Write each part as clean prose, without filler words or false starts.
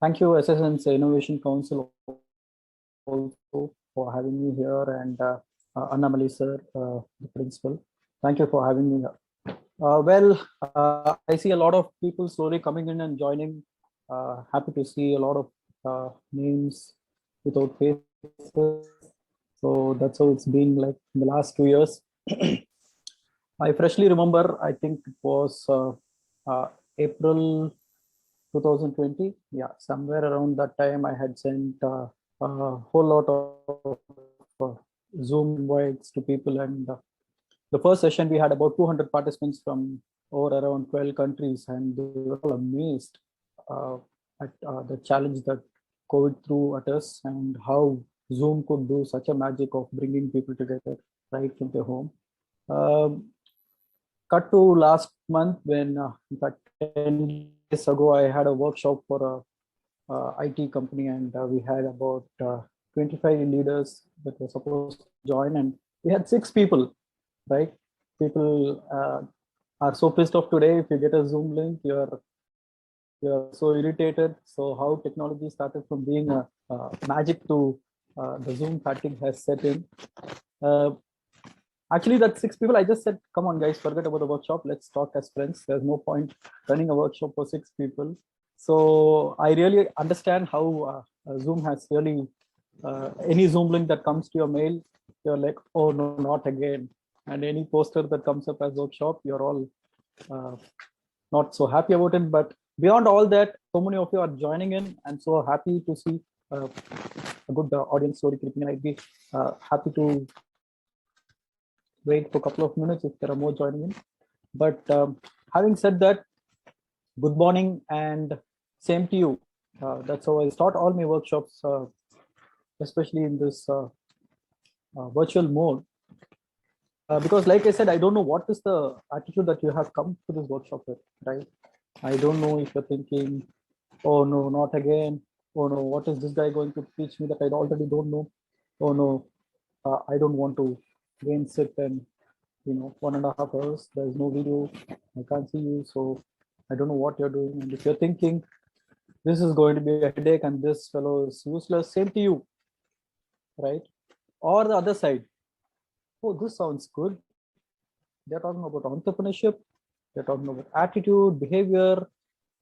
Thank you, SSN's Innovation Council, also for having me here, and Annamali sir, the principal. Thank you for having me here. I see a lot of people slowly coming in and joining. Happy to see a lot of names without faces. So that's how it's been like in the last 2 years. I freshly remember, I think it was April 2020. Yeah, somewhere around that time, I had sent a whole lot of Zoom invites to people. And the first session, we had about 200 participants from over around 12 countries, and they were all amazed uh, at the challenge that COVID threw at us and how Zoom could do such a magic of bringing people together right from their home. Um, Cut to last month when, in fact, 10 days ago, I had a workshop for a IT company, and we had about 25 leaders that were supposed to join, and we had 6 people, right? People are so pissed off today. If you get a Zoom link, you're so irritated. So how technology started from being a magic to the Zoom fatigue has set in. Uh, Actually, that 6 people, I just said, come on, guys, forget about the workshop. Let's talk as friends. There's no point running a workshop for 6 people. So I really understand how Zoom has really, any Zoom link that comes to your mail, you're like, oh, no, not again. And any poster that comes up as workshop, you're all uh, not so happy about it. But beyond all that, so many of you are joining in. I'm so happy to see a good audience story creeping in. I'd be happy to wait for a couple of minutes if there are more joining in. But having said that, good morning and same to you. That's how I start all my workshops, especially in this virtual mode. Because like I said, I don't know what is the attitude that you have come to this workshop with, right? I don't know if you're thinking, oh no, not again. Oh no, what is this guy going to teach me that I already don't know? Oh no, I don't want to again sit and 1.5 hours. There's no video. I can't see you, so I don't know what you're doing. And if you're thinking this is going to be a headache and this fellow is useless, same to you, right? Or the other side. Oh, this sounds good. They're talking about entrepreneurship. They're talking about attitude, behavior.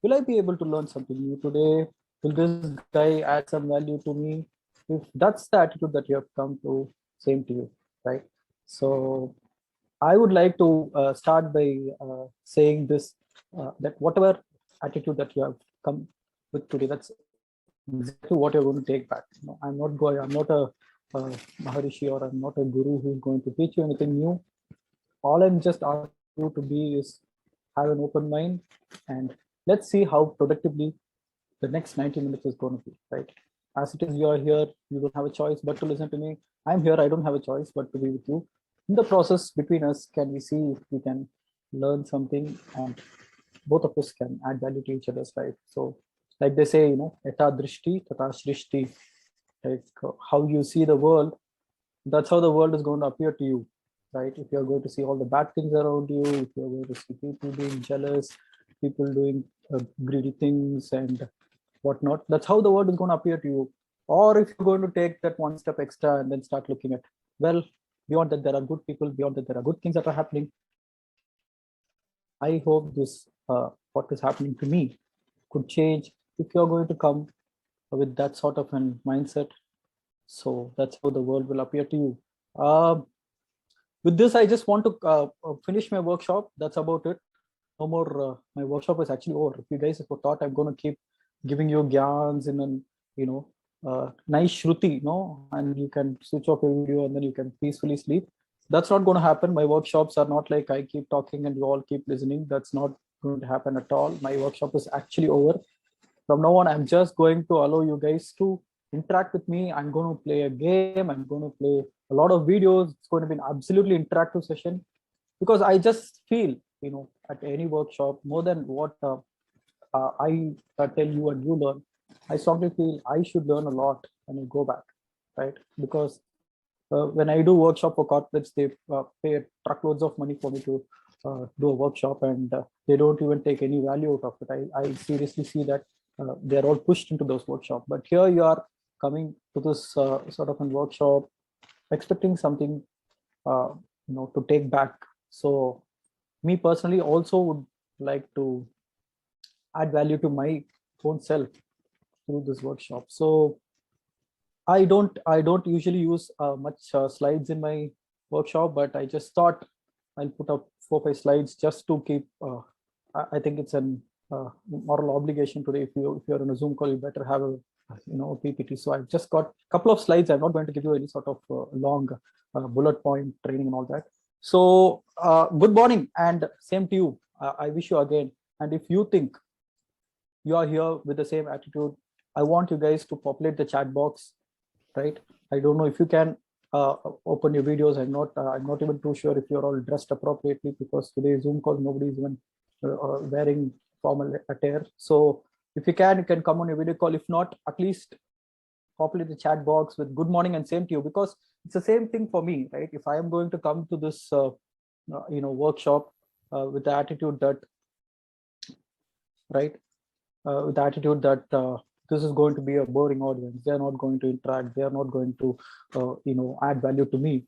Will I be able to learn something new today? Will this guy add some value to me? If that's the attitude that you have come to, same to you, right? So I would like to start by saying this, that whatever attitude that you have come with today, that's exactly what you're going to take back. I'm not a Maharishi, or I'm not a guru who's going to teach you anything new. All I'm just asking you to be is have an open mind, and let's see how productively the next 90 minutes is going to be, right? As it is, you are here, you don't have a choice but to listen to me. I'm here, I don't have a choice but to be with you. In the process between us, can we see if we can learn something, and both of us can add value to each other's life. So like they say, eta drishti tata shrishti, like how you see the world, that's how the world is going to appear to you, right? If you're going to see all the bad things around you, if you're going to see people being jealous, people doing greedy things and whatnot, that's how the world is going to appear to you. Or if you're going to take that one step extra and then start looking at, well, beyond that there are good people, beyond that there are good things that are happening. I hope this what is happening to me could change if you're going to come with that sort of an mindset. So that's how the world will appear to you. With this, I just want to finish my workshop. That's about it. No more. My workshop is actually over. If you guys thought I'm going to keep giving you gyans in an nice shruti, and you can switch off your video and then you can peacefully sleep. That's not going to happen. My workshops are not like I keep talking and you all keep listening. That's not going to happen at all. My workshop is actually over. From now on, I'm just going to allow you guys to interact with me. I'm going to play a game. I'm going to play a lot of videos. It's going to be an absolutely interactive session, because I just feel, at any workshop, more than what I tell you and you learn, I strongly feel I should learn a lot when I go back, right? Because when I do workshop for corporates, they pay truckloads of money for me to do a workshop, and they don't even take any value out of it. I seriously see that they're all pushed into those workshops. But here you are coming to this sort of a workshop, expecting something, to take back. So me personally also would like to add value to my own self through this workshop. So I don't usually use much slides in my workshop, but I just thought I'll put up 4-5 slides just to keep. I think it's an moral obligation today. If you're on a Zoom call, you better have a PPT. So I've just got a couple of slides. I'm not going to give you any sort of long bullet point training and all that. So good morning and same to you. I wish you again. And if you think you are here with the same attitude, I want you guys to populate the chat box, right? I don't know if you can open your videos. I'm not even too sure if you're all dressed appropriately, because today's Zoom call, nobody's even wearing formal attire. So if you can come on your video call. If not, at least populate the chat box with good morning and same to you, because it's the same thing for me, right? If I am going to come to this workshop with the attitude that, right, with the attitude that this is going to be a boring audience, they are not going to interact, they are not going to add value to me,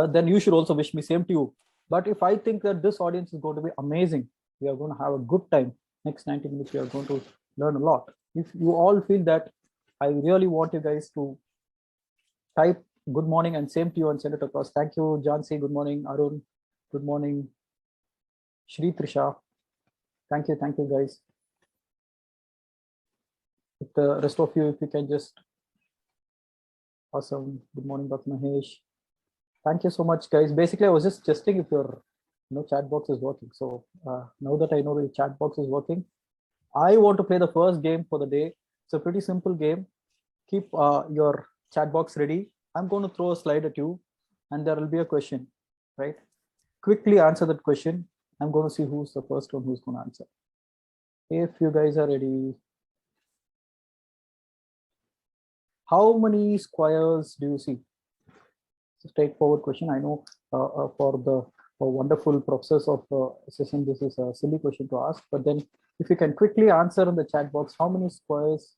then you should also wish me same to you. But if I think that this audience is going to be amazing, we are going to have a good time, next 90 minutes we are going to learn a lot. If you all feel that, I really want you guys to type good morning and same to you and send it across. Thank you, Jansi. Good morning, Arun. Good morning, Shri Trisha. Thank you guys. With the rest of you, if you can just, awesome. Good morning, Dr. Mahesh. Thank you so much, guys. Basically, I was just testing if your chat box is working. So now that I know the chat box is working, I want to play the first game for the day. It's a pretty simple game. Keep your chat box ready. I'm going to throw a slide at you and there will be a question, right? Quickly answer that question. I'm going to see who's the first one who's going to answer. If you guys are ready. How many squares do you see? It's a straightforward question. I know for the wonderful process of assessing, this is a silly question to ask, but then if you can quickly answer in the chat box, how many squares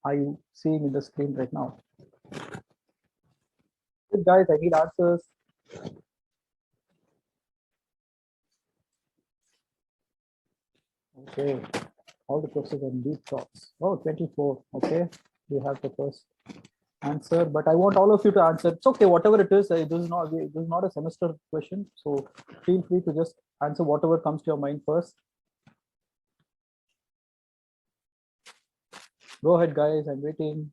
are you seeing in the screen right now? Good, guys, I need answers. Okay, all the questions are deep thoughts. Oh, 24. Okay, we have the first answer, but I want all of you to answer. It's okay, whatever it is. This is not a semester question, so feel free to just answer whatever comes to your mind first. Go ahead, guys. I'm waiting.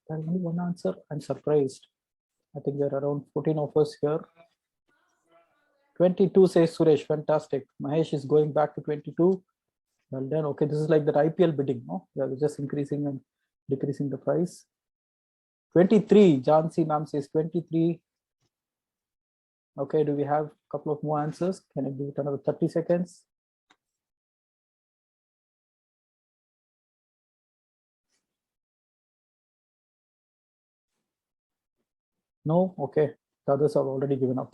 There's only one answer. I'm surprised. I think there are around 14 of us here. 22 says Suresh. Fantastic. Mahesh is going back to 22. Well done. Okay, this is like that IPL bidding, no? Yeah, we're just increasing and decreasing the price. 23. Jansi ma'am says 23. Okay, do we have a couple of more answers? Can I give it another 30 seconds? No? Okay, the others have already given up.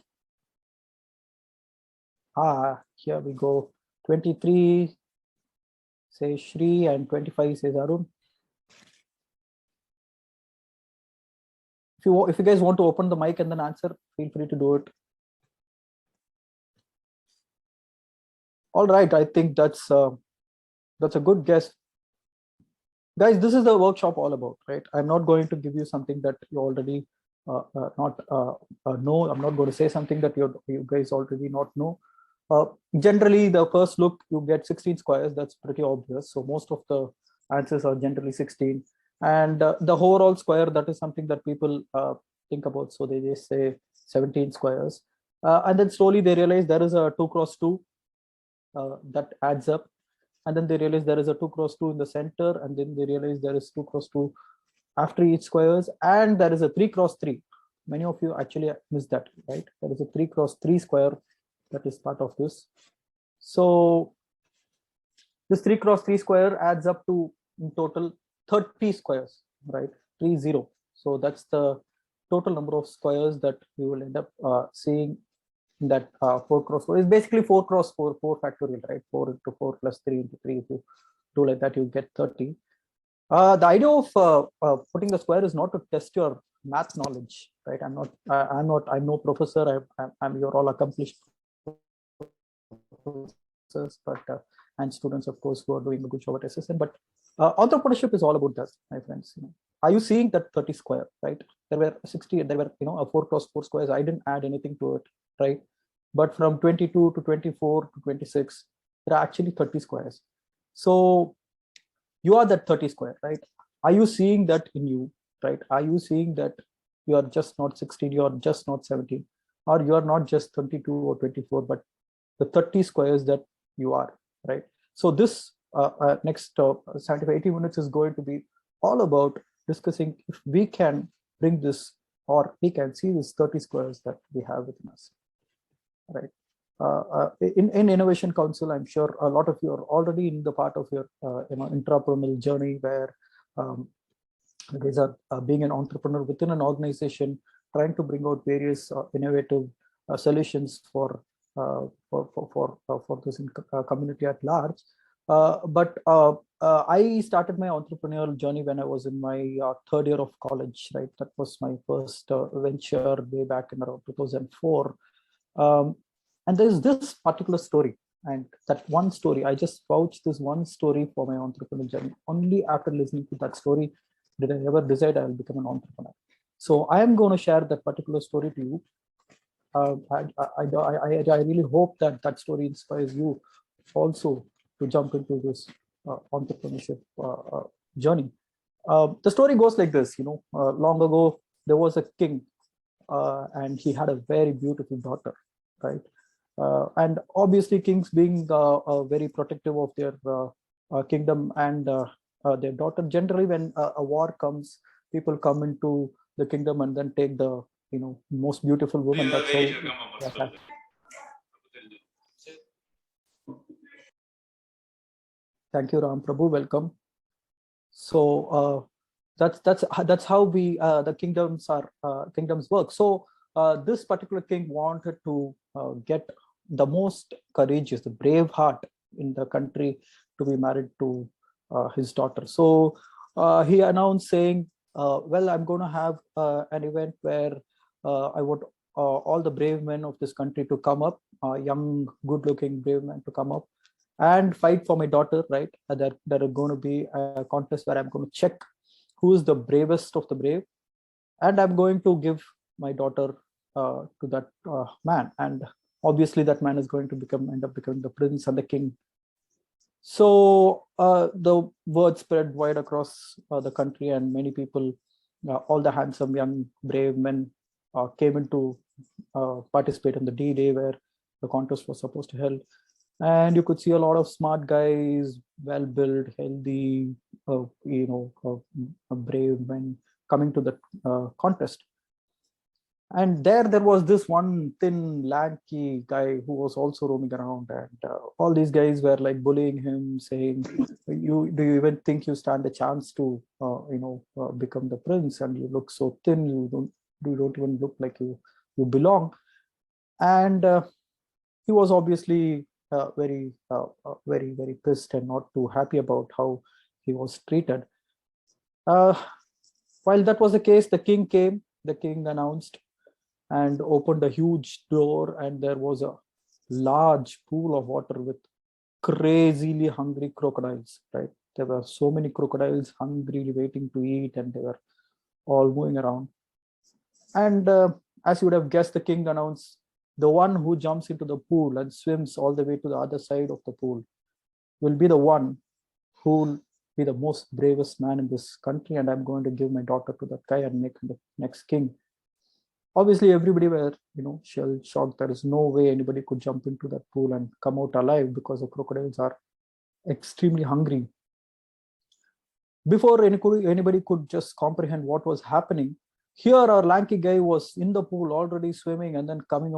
Here we go. 23 says Shri and 25 says Arun. If you guys want to open the mic and then answer, feel free to do it. All right, I think that's a good guess. Guys, this is the workshop all about, right? I'm not going to give you something that you already not know. I'm not going to say something that you guys already not know. Generally, the first look, you get 16 squares. That's pretty obvious. So most of the answers are generally 16. And the overall square, that is something that people think about. So they just say 17 squares. And then slowly they realize there is a 2 cross 2 that adds up. And then they realize there is a 2 cross 2 in the center. And then they realize there is 2 cross 2 after each squares. And there is a 3 cross 3. Many of you actually missed that, right? There is a 3 cross 3 square that is part of this. So this 3 cross 3 square adds up to in total 30 squares, right? 30. So that's the total number of squares that we will end up seeing in that 4 cross 4 is basically 4 cross 4, 4 factorial, right? 4 into 4 plus 3 into 3. If you do like that, you get 30. The idea of putting the square is not to test your math knowledge, right? I'm no professor. I'm you're all accomplished professors, but and students, of course, who are doing a good job at SSN. But entrepreneurship is all about that, my friends. Are you seeing that 30 square, right? There were 60. There were a 4 cross 4 squares. I didn't add anything to it, right? But from 22 to 24 to 26, there are actually 30 squares. So you are that 30 square, right? Are you seeing that in you, right? Are you seeing that you are just not 16, you are just not 17, or you are not just 22 or 24, but the 30 squares that you are, right? So this next 75, 80 minutes is going to be all about discussing if we can bring this, or we can see these 30 squares that we have within us, right? In Innovation Council, I'm sure a lot of you are already in the part of your entrepreneurial journey, where guys are being an entrepreneur within an organization, trying to bring out various innovative solutions for this community at large. But I started my entrepreneurial journey when I was in my third year of college, right? That was my first venture way back in around 2004. And there's this particular story, and that one story, I just vouched this one story for my entrepreneurial journey. Only after listening to that story did I ever decide I'll become an entrepreneur. So I am going to share that particular story to you. I really hope that that story inspires you also to jump into this entrepreneurship journey. The story goes like this. Long ago, there was a king, and he had a very beautiful daughter, right? And obviously, kings being very protective of their kingdom and their daughter. Generally, when a war comes, people come into the kingdom and then take the most beautiful woman. That's how. Yeah. Thank you, Ram Prabhu. Welcome. So that's how we the kingdoms work. So this particular king wanted to get the most courageous, the brave heart in the country to be married to his daughter. So he announced saying, well, I'm going to have an event where I want all the brave men of this country to come up, young, good-looking brave men to come up and fight for my daughter, right? There are going to be a contest where I'm going to check who is the bravest of the brave, and I'm going to give my daughter to that man, and obviously that man is going to end up becoming the prince and the king. So the word spread wide across the country, and many people, all the handsome young brave men, came in to participate in the D-Day where the contest was supposed to held. And you could see a lot of smart guys, well-built, healthy, brave men coming to the contest. And there was this one thin, lanky guy who was also roaming around, and all these guys were like bullying him, saying, do you even think you stand a chance to, become the prince? And you look so thin, you don't even look like you belong. And he was obviously very, very pissed and not too happy about how he was treated. While that was the case, the king came. The king announced and opened a huge door, and there was a large pool of water with crazily hungry crocodiles, right? There were so many crocodiles hungrily waiting to eat, and they were all moving around. And as you would have guessed, the king announced, the one who jumps into the pool and swims all the way to the other side of the pool will be the one who will be the most bravest man in this country, and I'm going to give my daughter to that guy and make him the next king. Obviously, everybody were, shell shocked. There is no way anybody could jump into that pool and come out alive, because the crocodiles are extremely hungry. Before anybody could just comprehend what was happening, here our lanky guy was in the pool already swimming and then coming out